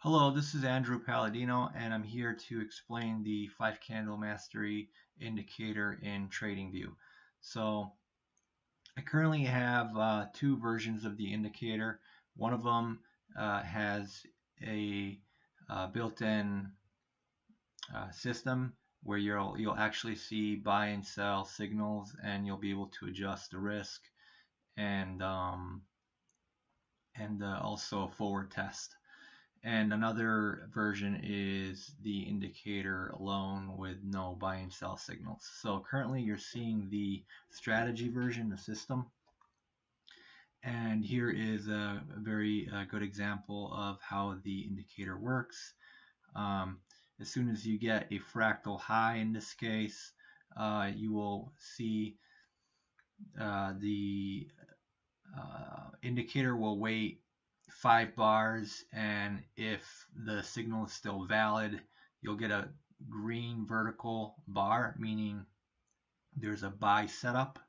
Hello, this is Andrew Palladino, and I'm here to explain the 5 candle mastery indicator in Tradingview. So I currently have two versions of the indicator. One of them has a built-in system where you'll actually see buy and sell signals, and you'll be able to adjust the risk and also a forward test. And another version is the indicator alone with no buy and sell signals. So currently you're seeing the strategy version, the system. And here is a very good example of how the indicator works. Um, as soon as you get a fractal high in this case, you will see the indicator will wait 5 bars, and if the signal is still valid, you'll get a green vertical bar, meaning there's a buy setup.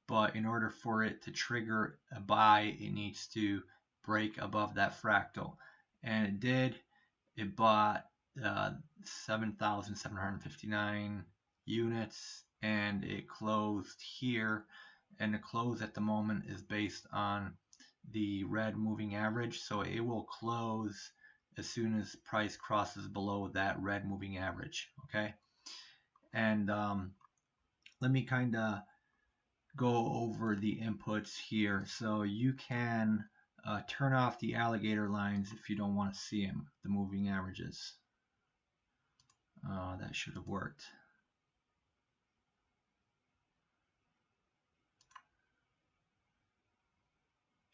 But in order for it to trigger a buy, it needs to break above that fractal. And it did. It bought 7,759 units, and it closed here. And the close at the moment is based on the red moving average, so it will close as soon as price crosses below that red moving average. Okay, and let me kind of go over the inputs here. So you can turn off the alligator lines if you don't want to see them, the moving averages. That should have worked.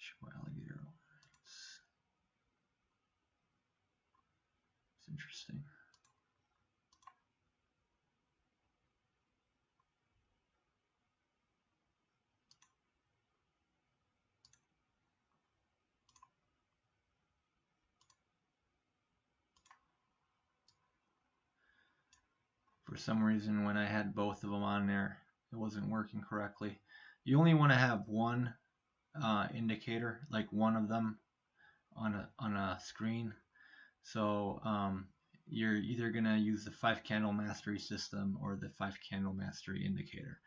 Show alligator lines. It's interesting. For some reason, when I had both of them on there, it wasn't working correctly. You only want to have one indicator, like one of them on a screen. So you're either gonna use the 5 candle mastery system or the 5 candle mastery indicator.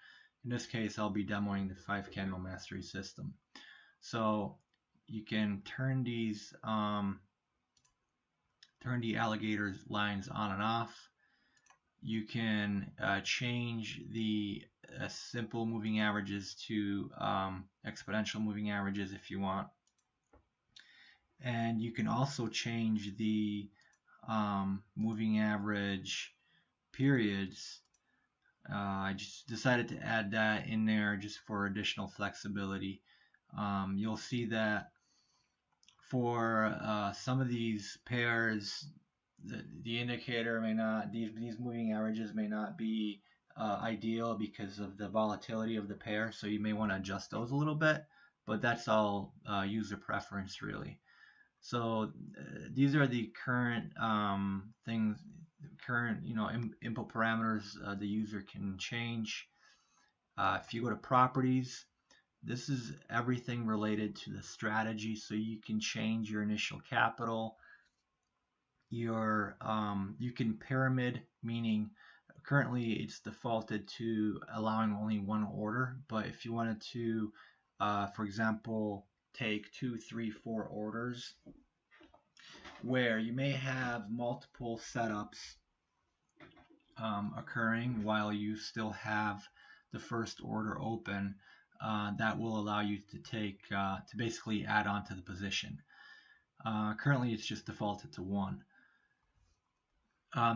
In this case, I'll be demoing the 5 candle mastery system. So you can turn the alligator lines on and off. You can change the simple moving averages to exponential moving averages if you want. And you can also change the moving average periods. I just decided to add that in there just for additional flexibility. You'll see that for some of these pairs, the indicator may not, these moving averages may not be ideal because of the volatility of the pair, so you may want to adjust those a little bit, but that's all user preference really. So these are the current things, current input parameters the user can change. If you go to properties, this is everything related to the strategy, so you can change your initial capital. You can pyramid, meaning currently it's defaulted to allowing only one order, but if you wanted to, for example, take 2, 3, 4 orders, where you may have multiple setups occurring while you still have the first order open, that will allow you to take to basically add on to the position. Currently it's just defaulted to 1.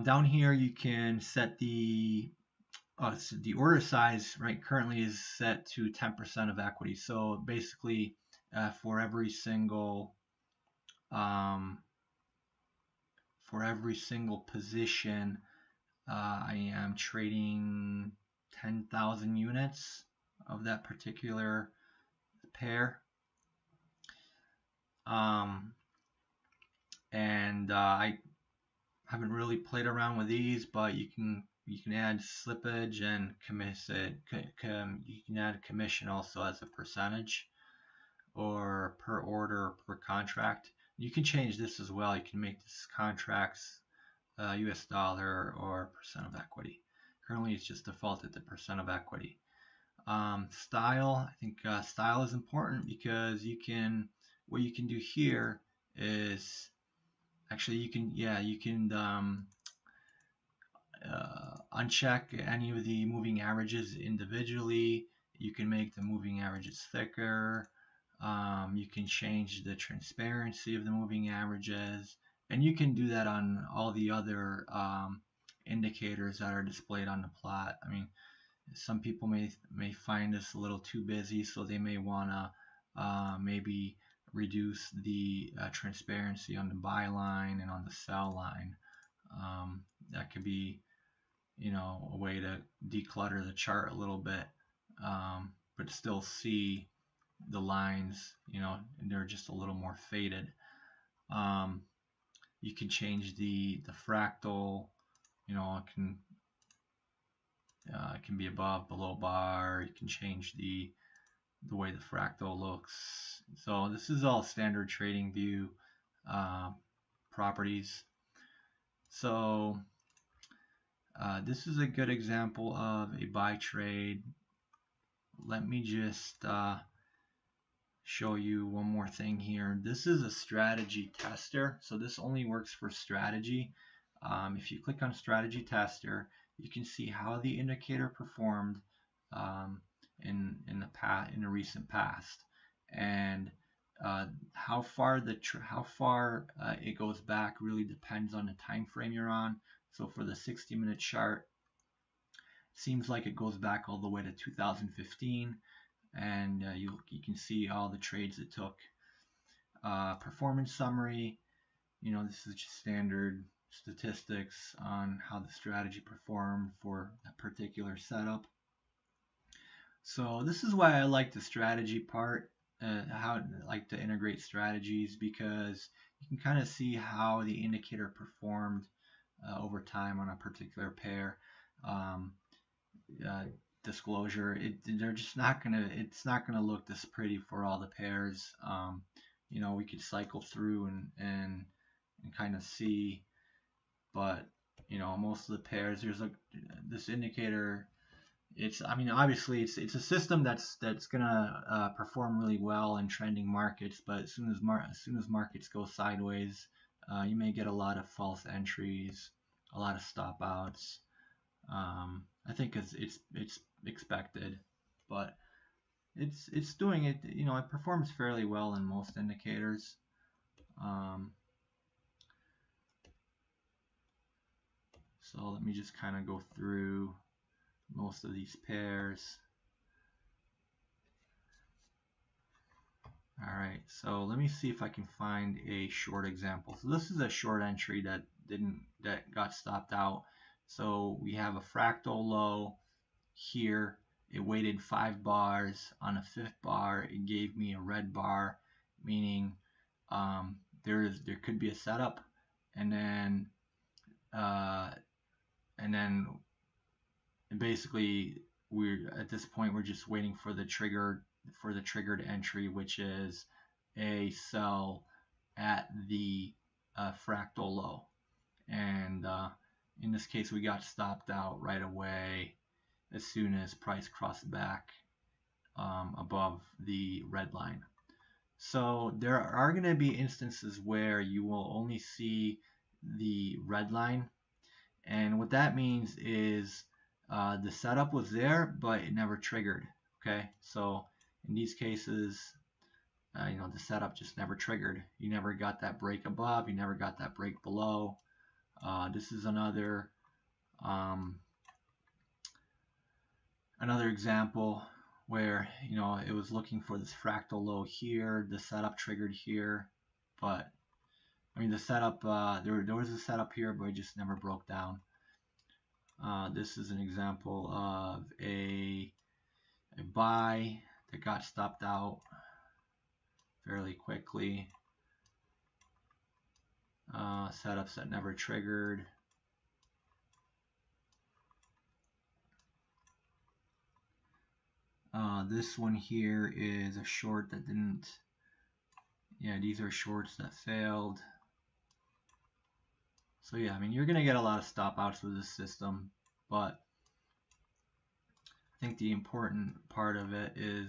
Down here you can set the order size, right, currently is set to 10% of equity. So basically for every single position, I am trading 10,000 units of that particular pair. And I haven't really played around with these, but you can add slippage and you can add commission also as a percentage or per order or per contract. You can change this as well. You can make this contracts US dollar or percent of equity. Currently it's just defaulted to percent of equity. Style, I think style is important because what you can do here is actually you can uncheck any of the moving averages individually. You can make the moving averages thicker. You can change the transparency of the moving averages, and you can do that on all the other indicators that are displayed on the plot. I mean, some people may find this a little too busy, so they may want to maybe reduce the transparency on the buy line and on the sell line. That could be, a way to declutter the chart a little bit, but still see the lines, and they're just a little more faded. You can change the fractal, it can be above, below bar. You can change the way the fractal looks. So this is all standard Tradingview properties. So this is a good example of a buy trade. Let me just show you one more thing here. This is a strategy tester, so this only works for strategy. If you click on strategy tester, you can see how the indicator performed in the recent past, and how far it goes back really depends on the time frame you're on. So for the 60-minute chart, seems like it goes back all the way to 2015, and you can see all the trades it took. Performance summary, this is just standard statistics on how the strategy performed for a particular setup. So this is why I like the strategy part, how I like to integrate strategies, because you can kind of see how the indicator performed over time on a particular pair. Disclosure, they're just not gonna it's not gonna look this pretty for all the pairs. We could cycle through and kind of see, but most of the pairs, there's this indicator. Obviously it's a system that's gonna perform really well in trending markets, but as soon as markets go sideways, you may get a lot of false entries, a lot of stop outs. I think it's expected, but it's doing it. It performs fairly well in most indicators. So let me just kind of go through most of these pairs. All right, so let me see if I can find a short example. So this is a short entry that got stopped out. So we have a fractal low here. It waited 5 bars. On a 5th bar, it gave me a red bar, meaning there could be a setup, and then basically we're at this point we're just waiting for the triggered entry, which is a sell at the fractal low, and in this case we got stopped out right away as soon as price crossed back above the red line. So there are going to be instances where you will only see the red line, and what that means is the setup was there but it never triggered. Okay, so in these cases, the setup just never triggered. You never got that break above, you never got that break below. This is another example where it was looking for this fractal low here, the setup triggered here, but the setup, there was a setup here, but it just never broke down. This is an example of a buy that got stopped out fairly quickly. Setups that never triggered. This one here is a short that didn't Yeah, these are shorts that failed. So yeah, I mean, you're going to get a lot of stop outs with this system, but I think the important part of it is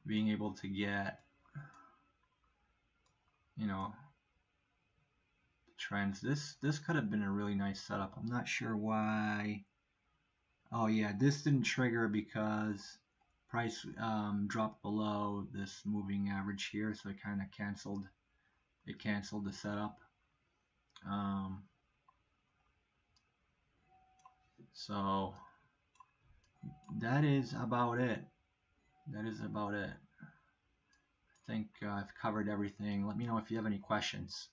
being able to get, you know, trends. This could have been a really nice setup. I'm not sure why. Oh yeah, this didn't trigger because price dropped below this moving average here, so it kind of canceled. It canceled the setup. So that is about it. That is about it. I think I've covered everything. Let me know if you have any questions.